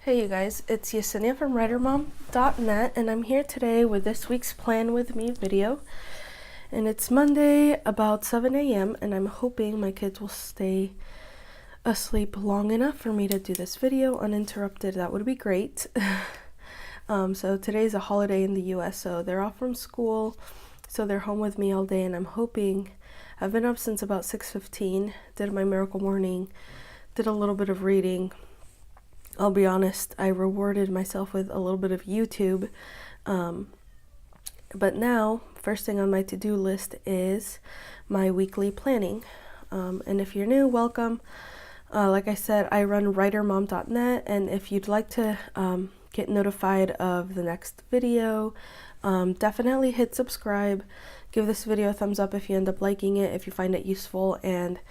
Hey you guys, it's Yesenia from WriterMom.net, and I'm here today with this week's Plan With Me video. And it's Monday about 7 a.m. and I'm hoping my kids will stay asleep long enough for me to do this video uninterrupted. That would be great. So today's a holiday in the US, so they're off from school, so they're home with me all day, and I'm hoping. I've been up since about 6:15, did my miracle morning, did a little bit of reading. I'll be honest, I rewarded myself with a little bit of YouTube. But now, first thing on my to-do list is my weekly planning. And if you're new, welcome. Like I said, I run WriterMom.net, and if you'd like to get notified of the next video, definitely hit subscribe. Give this video a thumbs up if you end up liking it, if you find it useful, and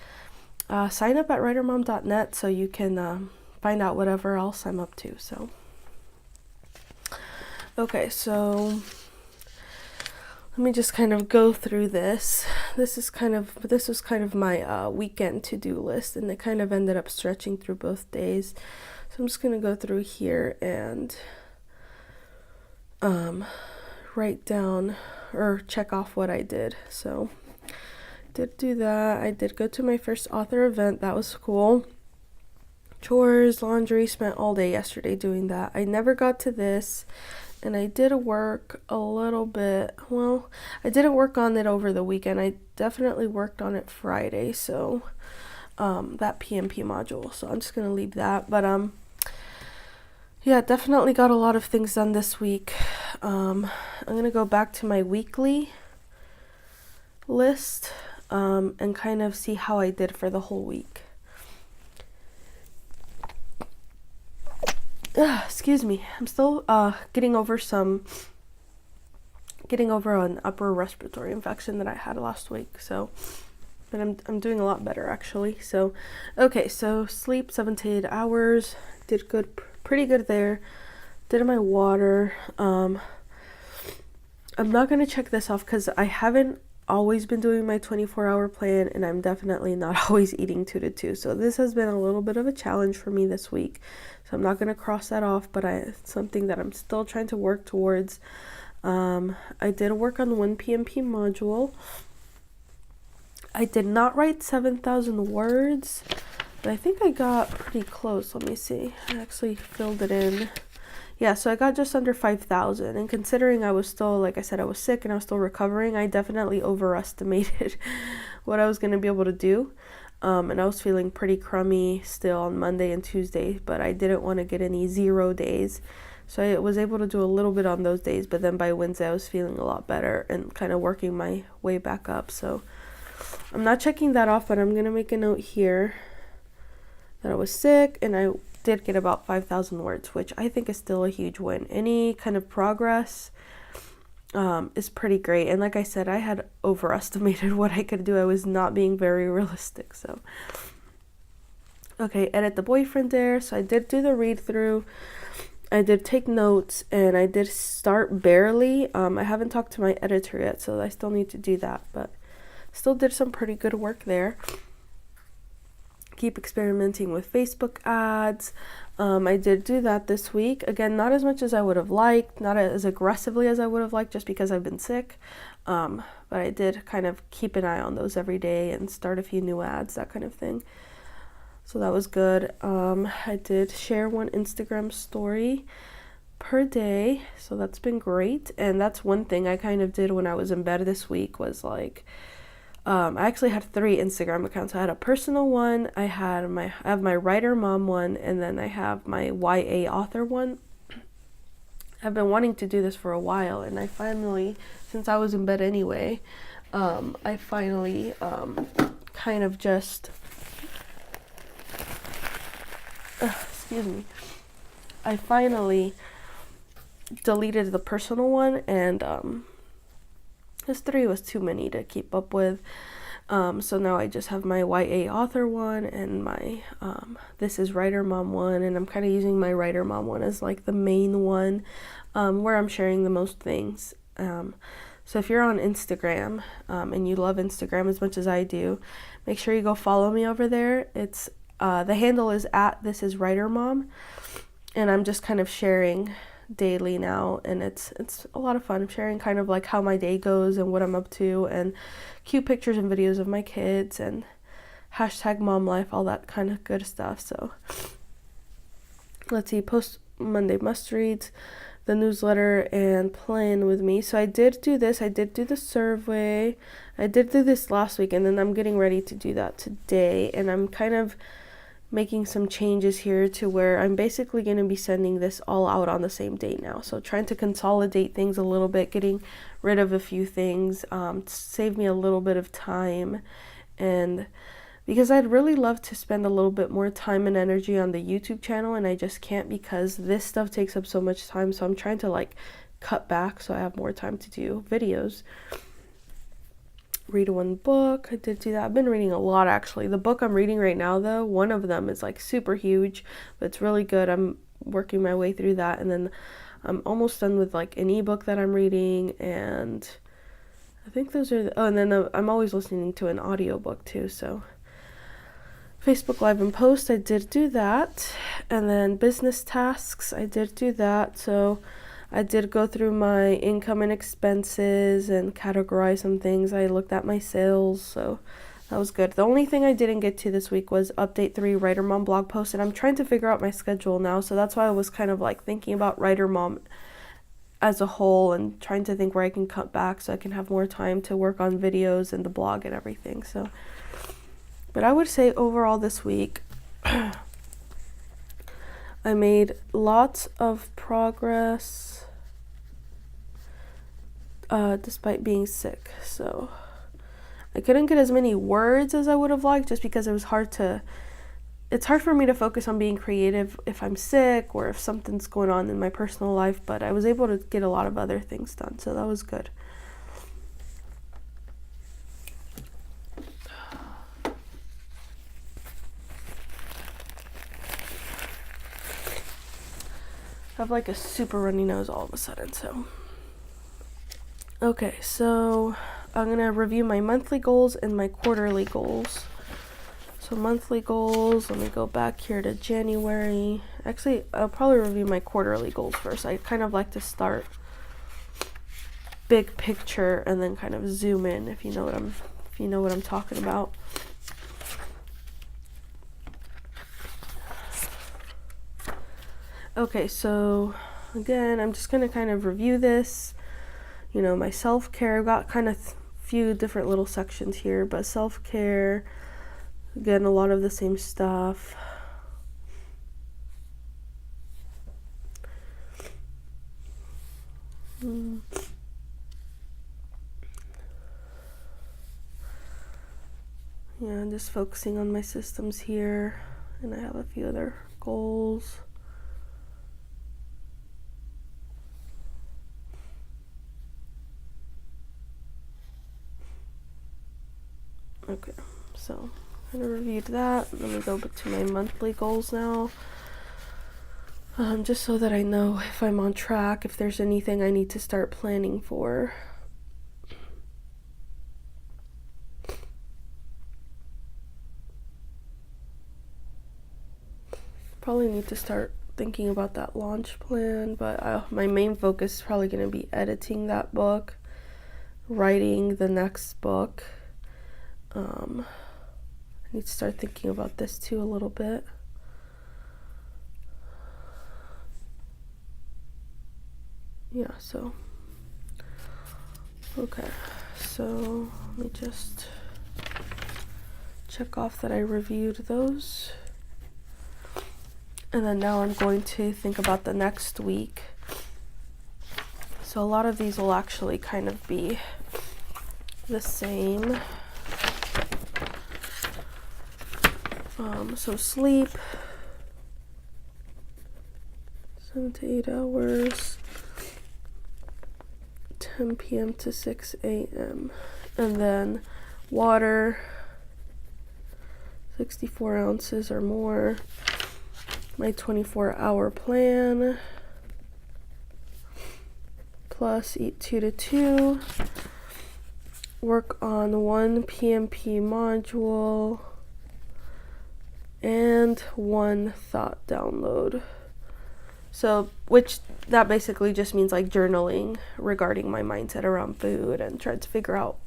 sign up at WriterMom.net so you can find out whatever else I'm up to. So okay, so let me just kind of go through this. This was kind of my weekend to-do list, and it kind of ended up stretching through both days. So I'm just gonna go through here and write down or check off what I did. So did do that. I did go to my first author event. That was cool. Chores, laundry, spent all day yesterday doing that. I never got to this, and I did work a little bit. Well, I didn't work on it over the weekend. I definitely worked on it Friday, so that PMP module. So I'm just gonna leave that. But yeah, definitely got a lot of things done this week. I'm gonna go back to my weekly list and kind of see how I did for the whole week. Excuse me, I'm still getting over an upper respiratory infection that I had last week, so but I'm doing a lot better actually. So okay, so sleep 7 to 8 hours, did good, pretty good there. Did my water. I'm not gonna check this off because I haven't always been doing my 24-hour plan, and I'm definitely not always eating 2 to 2, so this has been a little bit of a challenge for me this week, so I'm not going to cross that off, but it's something that I'm still trying to work towards. I did work on one PMP module. I did not write 7,000 words, but I think I got pretty close. Let me see. I actually filled it in. Yeah, so I got just under 5,000, and considering I was still, like I said, I was sick and I was still recovering, I definitely overestimated what I was going to be able to do, and I was feeling pretty crummy still on Monday and Tuesday, but I didn't want to get any 0 days, so I was able to do a little bit on those days, but then by Wednesday I was feeling a lot better and kind of working my way back up, so I'm not checking that off, but I'm going to make a note here that I was sick, and I did get about 5,000 words, which I think is still a huge win. Any kind of progress is pretty great, and like I said, I had overestimated what I could do. I was not being very realistic. So okay, edit the boyfriend there. So I did do the read through, I did take notes, and I did start barely. I haven't talked to my editor yet, so I still need to do that, but still did some pretty good work there. Keep experimenting with Facebook ads. I did do that this week. Again, not as much as I would have liked, not as aggressively as I would have liked, just because I've been sick. But I did kind of keep an eye on those every day and start a few new ads, that kind of thing. So that was good. I did share one Instagram story per day, so that's been great. And that's one thing I kind of did when I was in bed this week, was like, I actually had 3 Instagram accounts. I had a personal one, I have my writer mom one, and then I have my YA author one. I've been wanting to do this for a while, and I finally, since I was in bed anyway, I finally kind of just excuse me. I finally deleted the personal one, and this 3 was too many to keep up with. So now I just have my YA author one and my This is Writer Mom one, and I'm kind of using my Writer Mom one as like the main one where I'm sharing the most things. So if you're on Instagram and you love Instagram as much as I do, make sure you go follow me over there. It's the handle is @thisiswritermom. and I'm just kind of sharing daily now, and it's a lot of fun. I'm sharing kind of like how my day goes and what I'm up to, and cute pictures and videos of my kids, and hashtag mom life, all that kind of good stuff. So let's see, post Monday must reads, the newsletter, and plan with me. So I did do this. I did do the survey. I did do this last week, and then I'm getting ready to do that today, and I'm kind of making some changes here to where I'm basically going to be sending this all out on the same day now. So trying to consolidate things a little bit, getting rid of a few things, save me a little bit of time, and because I'd really love to spend a little bit more time and energy on the YouTube channel, and I just can't because this stuff takes up so much time. So I'm trying to like cut back so I have more time to do videos. Read one book. I did do that. I've been reading a lot, actually. The book I'm reading right now, though, one of them is like super huge, but it's really good. I'm working my way through that, and then I'm almost done with like an ebook that I'm reading, and I think those are and then I'm always listening to an audiobook too. So Facebook Live and Post, I did do that, and then business tasks, I did do that. So I did go through my income and expenses and categorize some things. I looked at my sales, so that was good. The only thing I didn't get to this week was update 3 Writer Mom blog posts, and I'm trying to figure out my schedule now, so that's why I was kind of like thinking about Writer Mom as a whole and trying to think where I can cut back so I can have more time to work on videos and the blog and everything. So, but I would say overall this week, I made lots of progress despite being sick. So I couldn't get as many words as I would have liked just because it's hard for me to focus on being creative if I'm sick or if something's going on in my personal life, but I was able to get a lot of other things done, so that was good. I have like a super runny nose all of a sudden, so. Okay, so I'm going to review my monthly goals and my quarterly goals. So monthly goals, let me go back here to January. Actually, I'll probably review my quarterly goals first. I kind of like to start big picture and then kind of zoom in, if you know what I'm talking about. Okay, so again, I'm just going to kind of review this. You know, my self-care, I've got kind of few different little sections here, but self-care, again, a lot of the same stuff. Yeah, just focusing on my systems here, and I have a few other goals. Okay, so I reviewed that. Let me go to my monthly goals now. Just so that I know if I'm on track, if there's anything I need to start planning for. Probably need to start thinking about that launch plan, but my main focus is probably going to be editing that book, writing the next book. I need to start thinking about this too a little bit. Yeah, so okay, so let me just check off that I reviewed those, and then now I'm going to think about the next week. So a lot of these will actually kind of be the same. So sleep, 7 to 8 hours, 10 p.m. to 6 a.m. And then water, 64 ounces or more. My 24-hour plan, plus eat 2 to 2. Work on 1 PMP module and 1 thought download. So, which that basically just means like journaling regarding my mindset around food and trying to figure out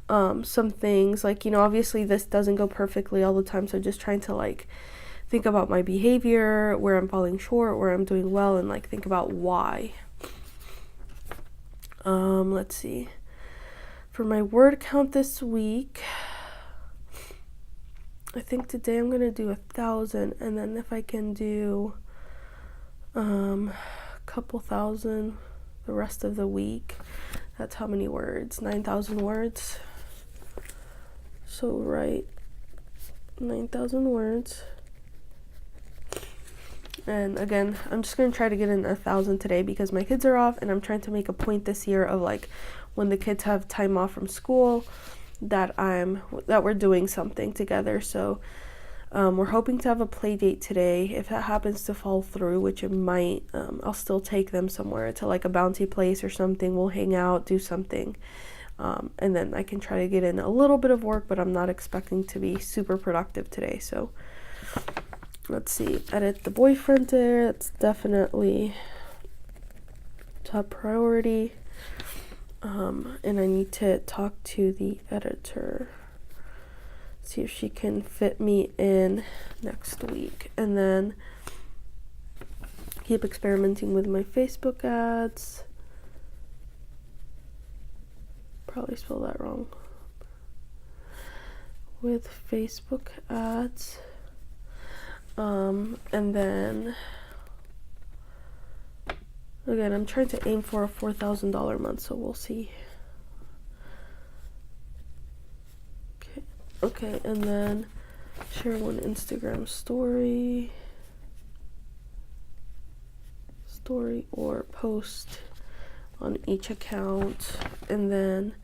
some things. Like, you know, obviously this doesn't go perfectly all the time, so just trying to like think about my behavior, where I'm falling short, where I'm doing well, and like think about why. Let's see. For my word count this week, I think today I'm gonna do 1,000, and then if I can do a couple thousand the rest of the week, that's how many words? 9,000 words. So write 9,000 words. And again, I'm just gonna try to get in 1,000 today because my kids are off, and I'm trying to make a point this year of like when the kids have time off from school that we're doing something together. So we're hoping to have a play date today. If that happens to fall through, which it might, I'll still take them somewhere to like a bounty place or something. We'll hang out, do something, and then I can try to get in a little bit of work, but I'm not expecting to be super productive today. So let's see, edit the boyfriend there. That's definitely top priority. And I need to talk to the editor, see if she can fit me in next week, and then keep experimenting with my Facebook ads. Probably spelled that wrong. With Facebook ads. And then again, I'm trying to aim for a $4,000 month, so we'll see. Okay, and then share one Instagram story or post on each account, and then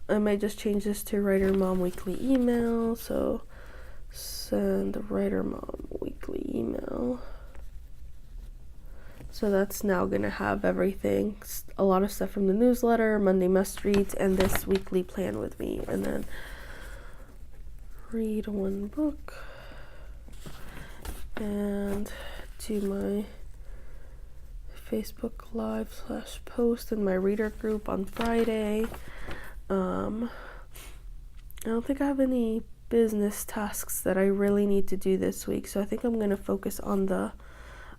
I might just change this to Writer Mom weekly email. So send Writer Mom weekly email. So that's now gonna have everything, a lot of stuff from the newsletter, Monday must reads, and this weekly plan with me, and then read one book and do my Facebook Live / post in my reader group on Friday. I don't think I have any business tasks that I really need to do this week, so I think I'm going to focus on the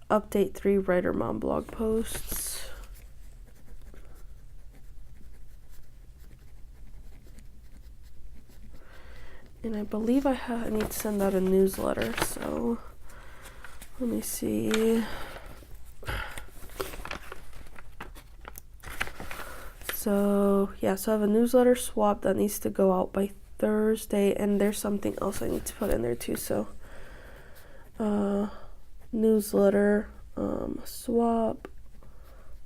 update 3 Writer Mom blog posts. And I believe I need to send out a newsletter, so let me see. So yeah, so I have a newsletter swap that needs to go out by Thursday, and there's something else I need to put in there too. So newsletter swap,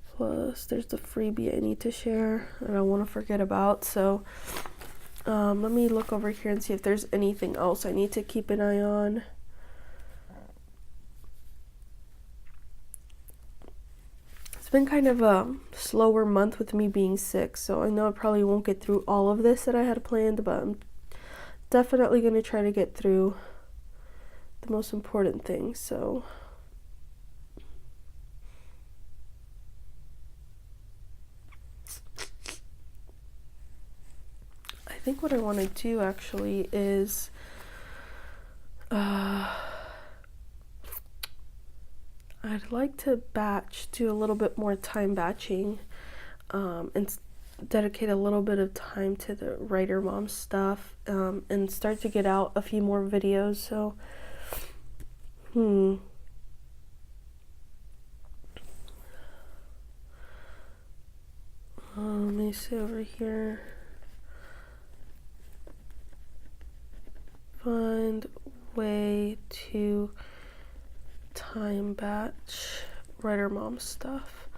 plus there's the freebie I need to share that I want to forget about. So let me look over here and see if there's anything else I need to keep an eye on. It's been kind of a slower month with me being sick, so I know I probably won't get through all of this that I had planned, but I'm definitely going to try to get through the most important things. So I think what I want to do actually is I'd like to do a little bit more time batching, and dedicate a little bit of time to the Writer Mom stuff, and start to get out a few more videos. So let me see over here. Find way to time batch Writer Mom stuff.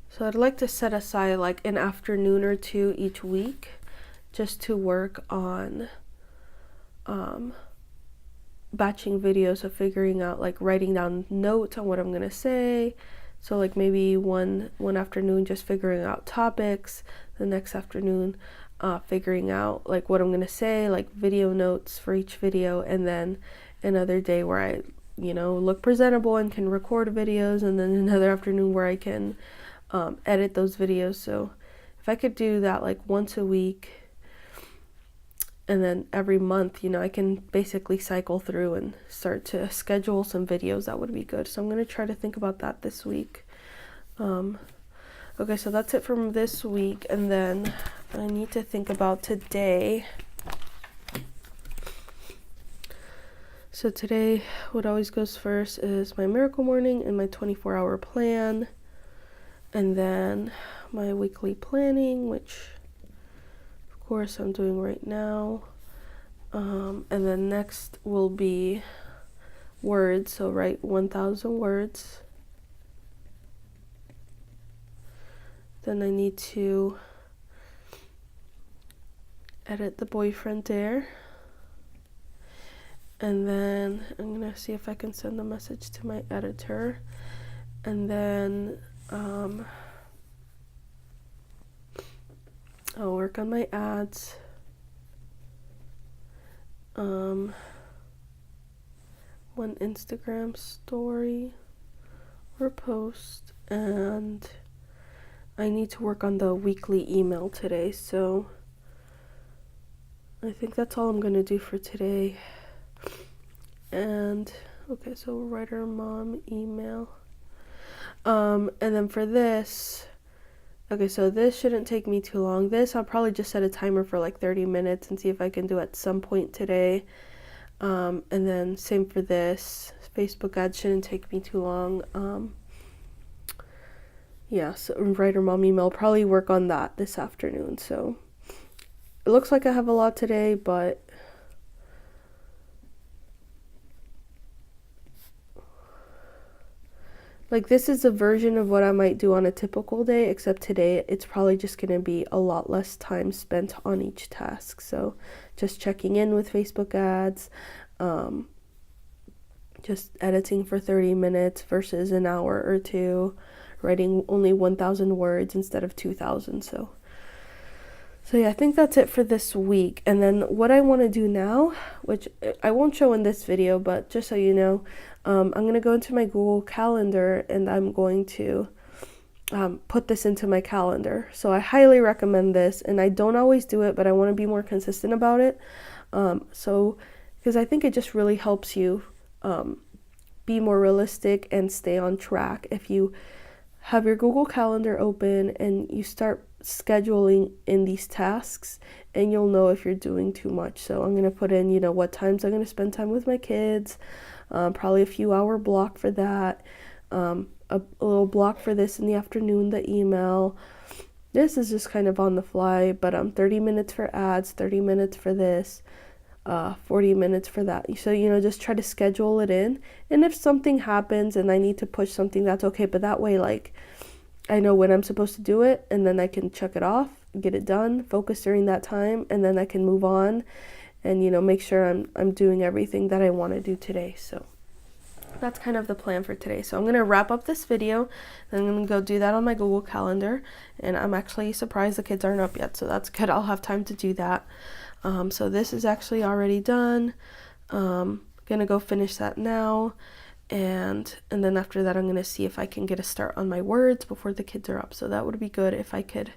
So I'd like to set aside like an afternoon or two each week just to work on batching videos, of figuring out, like writing down notes on what I'm gonna say. So like maybe one afternoon just figuring out topics, the next afternoon figuring out like what I'm gonna say, like video notes for each video, and then another day where I, you know, look presentable and can record videos, and then another afternoon where I can edit those videos. So if I could do that like once a week, and then every month, you know, I can basically cycle through and start to schedule some videos, that would be good. So I'm going to try to think about that this week. Okay, so that's it from this week, and then I need to think about today. So today, what always goes first is my miracle morning and my 24-hour plan, and then my weekly planning, which of course I'm doing right now. And then next will be words, so write 1,000 words. Then I need to edit the boyfriend dare. And then I'm gonna see if I can send a message to my editor. And then I'll work on my ads. One Instagram story or post, and I need to work on the weekly email today, so I think that's all I'm gonna do for today. And okay, so writer mom email, and then for this, okay, so this shouldn't take me too long. This I'll probably just set a timer for like 30 minutes and see if I can do at some point today. And then same for this. Facebook ads shouldn't take me too long. Yeah, so writer mom email, probably work on that this afternoon. So it looks like I have a lot today, but like this is a version of what I might do on a typical day, except today it's probably just going to be a lot less time spent on each task. So just checking in with Facebook ads, just editing for 30 minutes versus an hour or two, writing only 1,000 words instead of 2,000. So yeah, I think that's it for this week. And then what I want to do now, which I won't show in this video, but just so you know, I'm going to go into my Google Calendar and I'm going to put this into my calendar. So I highly recommend this, and I don't always do it, but I want to be more consistent about it. So because I think it just really helps you be more realistic and stay on track if you have your Google Calendar open and you start scheduling in these tasks, and you'll know if you're doing too much. So I'm going to put in, you know, what times I'm going to spend time with my kids, probably a few hour block for that, a little block for this in the afternoon, the email. This is just kind of on the fly, but 30 minutes for ads, 30 minutes for this, 40 minutes for that. So, you know, just try to schedule it in. And if something happens and I need to push something, that's okay. But that way, like, I know when I'm supposed to do it, and then I can check it off, get it done, focus during that time, and then I can move on and, you know, make sure I'm doing everything that I want to do today. So that's kind of the plan for today. So I'm going to wrap up this video, and I'm going to go do that on my Google Calendar. And I'm actually surprised the kids aren't up yet, so that's good. I'll have time to do that. So this is actually already done. Gonna go finish that now. And then after that, I'm going to see if I can get a start on my words before the kids are up. So that would be good if I could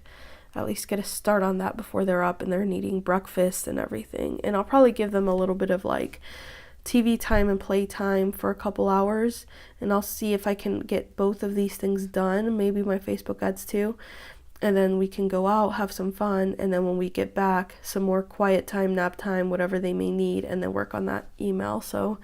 at least get a start on that before they're up and they're needing breakfast and everything. And I'll probably give them a little bit of like TV time and play time for a couple hours. And I'll see if I can get both of these things done, maybe my Facebook ads too. And then we can go out, have some fun. And then when we get back, some more quiet time, nap time, whatever they may need, and then work on that email. So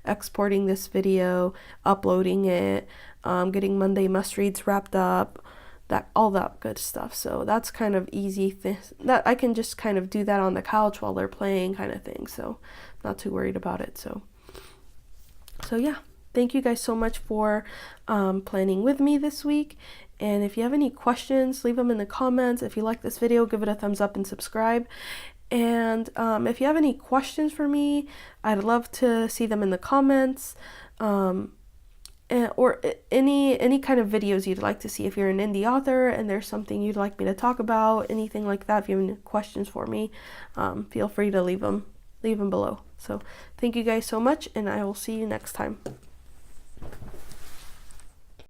exporting this video, uploading it, getting Monday must reads wrapped up, that all that good stuff. So that's kind of easy that I can just kind of do that on the couch while they're playing, kind of thing. So not too worried about it. So yeah, thank you guys so much for planning with me this week. And if you have any questions, leave them in the comments. If you like this video, give it a thumbs up and subscribe. And if you have any questions for me, I'd love to see them in the comments. or any kind of videos you'd like to see. If you're an indie author and there's something you'd like me to talk about, anything like that, if you have any questions for me, feel free to leave them below. So thank you guys so much, and I will see you next time.